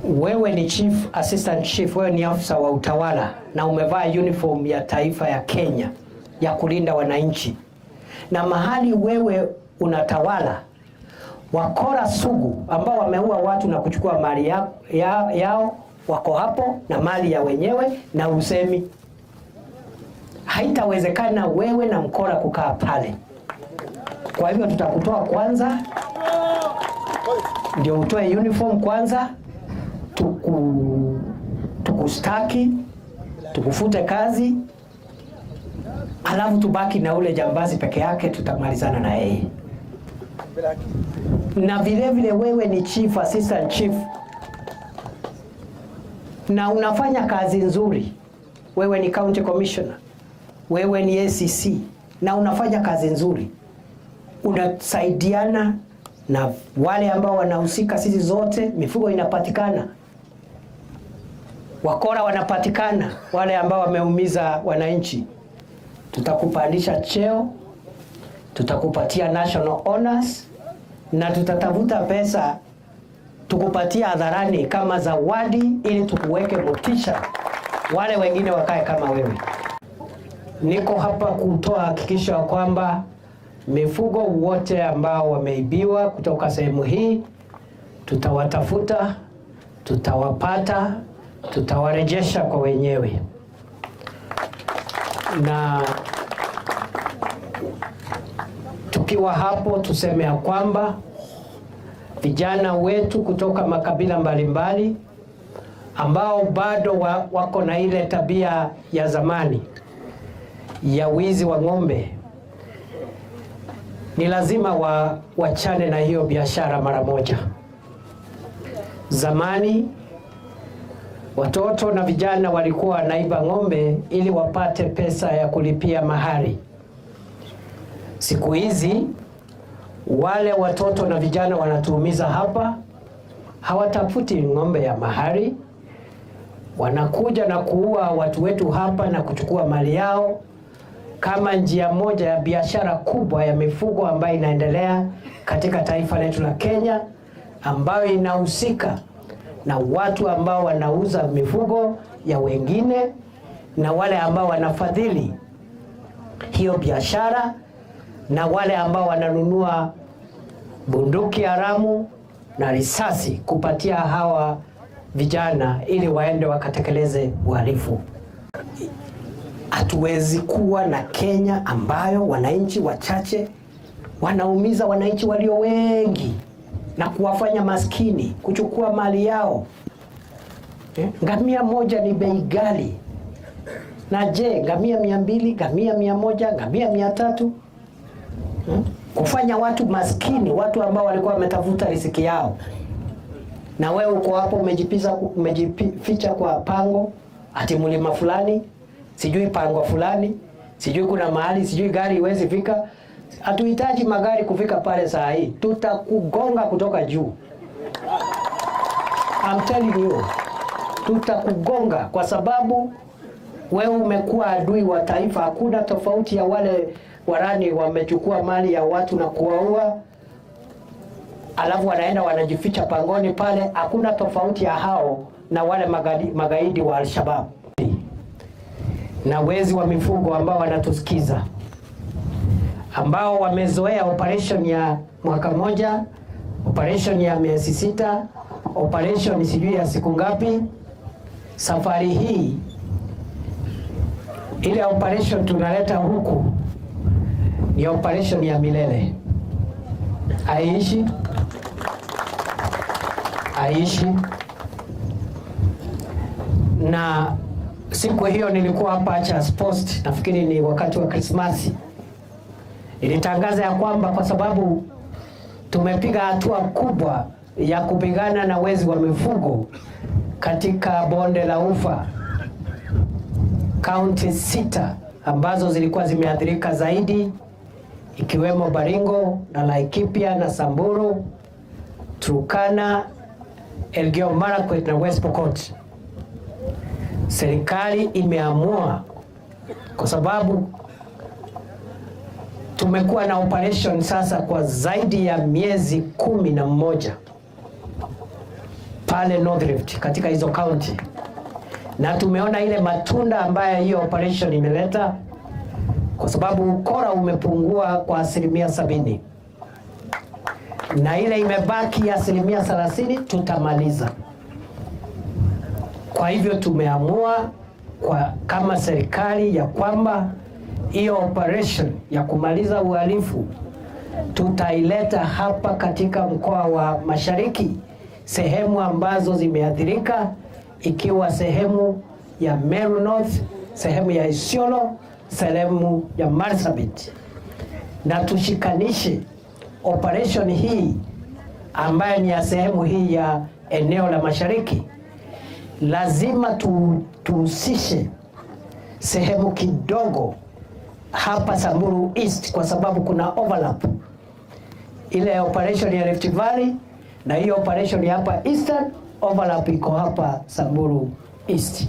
Wewe ni chief, assistant chief, wewe ni afisa wa utawala na umevaa uniform ya taifa ya Kenya ya kulinda wananchi. Na mahali wewe unatawala, wakora sugu ambao wameua watu na kuchukua mali yao wako hapo na mali ya wenyewe na usemi. Haitawezekana wewe na mkora kukaa pale. Kwa hivyo tutakutoa kwanza, ndio utoe uniform kwanza, tukustaki, tukufute kazi, alafu tubaki na ule jambazi peke yake, tutamalizana na yeye. Na vile vile wewe ni chief, assistant chief, na unafanya kazi nzuri. Wewe ni county commissioner, wewe ni ACC, na unafanya kazi nzuri. Unasaidiana na wale ambao wanahusika, sisi zote, mifugo inapatikana, wakora wanapatikana, wale ambao wameumiza wananchi. Tutakupandisha cheo, tutakupatia national honors, na tutatafuta pesa tukupatia hadharani kama zawadi, ili tukuweke motisha wale wengine wakae kama wewe. Niko hapa kutoa hakikisho kwamba mifugo wote ambao wameibiwa kutoka sehemu hii tutawatafuta, tutawapata, tutawarejesha kwa wenyewe. Na tukiwa hapo tuseme ya kwamba vijana wetu kutoka makabila mbalimbali ambao bado wako na ile tabia ya zamani ya wizi wa ng'ombe, ni lazima wachane na hiyo biashara mara moja. Zamani watoto na vijana walikuwa wanaiba ng'ombe ili wapate pesa ya kulipia mahari. Siku hizi wale watoto na vijana wanatuumiza hapa, hawatafuti ng'ombe ya mahari, wanakuja na kuua watu wetu hapa na kuchukua mali yao, kama njia moja ya biashara kubwa ya mifugo ambayo inaendelea katika taifa letu la Kenya, ambayo inahusika na watu ambao wanauza mifugo ya wengine na wale ambao wanafadhili hiyo biashara na wale ambao wananunua bunduki haramu na risasi kupatia hawa vijana ili waende wakatekeleze uhalifu. Hatuwezi kuwa na Kenya ambayo wananchi wachache wanaumiza wananchi walio wengi na kuwafanya maskini, kuchukua mali yao. Ngamia moja ni bei ghali. Na je, ngamia 200, ngamia 100, ngamia 300? Kufanya watu maskini, watu ambao walikuwa wametafuta riziki yao. Na wewe uko hapo umejificha kwa pango, ati mlima fulani, sijui pango fulani, sijui kuna mahali, sijui gari iwezi fika. Hatuhitaji magari kufika pale saa hii. Tutakugonga kutoka juu. I'm telling you. Tutakugonga kwa sababu wewe umekuwa adui wa taifa. Hakuna tofauti ya wale warani wamechukua mali ya watu na kuwaua, alafu wanaenda wanajificha pangoni pale. Hakuna tofauti ya hao na wale magaidi wa Al-Shabaab na wezi wa mifugo ambao wanatusikiza, ambao wamezoea operation ya mwaka moja, operation ya miezi 6, operation sijui ya siku ngapi. Safari hii ile operation tunaleta huku ni operation ya milele. Aishi. Na siku hiyo nilikuwa hapa Charles Post, nafikiri ni wakati wa Krismasi. Nilitangaza ya kwamba kwa sababu tumepiga hatua kubwa ya kupigana na wezi wa mifugo katika bonde la Ufa, kaunti 6 ambazo zilikuwa zimeathirika zaidi, ikiwemo Baringo na Laikipia na Samburu, Turkana, Elgeyo Marakwet na West Pokot. Serikali imeamua, kwa sababu tumekuwa na operation sasa kwa zaidi ya miezi 11 pale North Rift katika hizo county, na tumeona ile matunda ambayo hiyo operation imeleta, kwa sababu ukora umepungua kwa 70%, na ile imebaki 30% tutamaliza. Kwa hivyo tumeamua kama serikali ya kwamba hiyo operation ya kumaliza uhalifu tutaileta hapa katika mkoa wa Mashariki, sehemu ambazo zimeathirika, ikiwa sehemu ya Meru North, sehemu ya Isiolo, sehemu ya Marsabit, na tushikanishe operation hii ambayo ni ya sehemu hii ya eneo la Mashariki. Lazima tuhusishe sehemu kidogo hapa Samburu East, kwa sababu kuna overlap. Ile operation ya Rift Valley na hiyo operation ya hapa Eastern, overlap iko hapa Samburu East.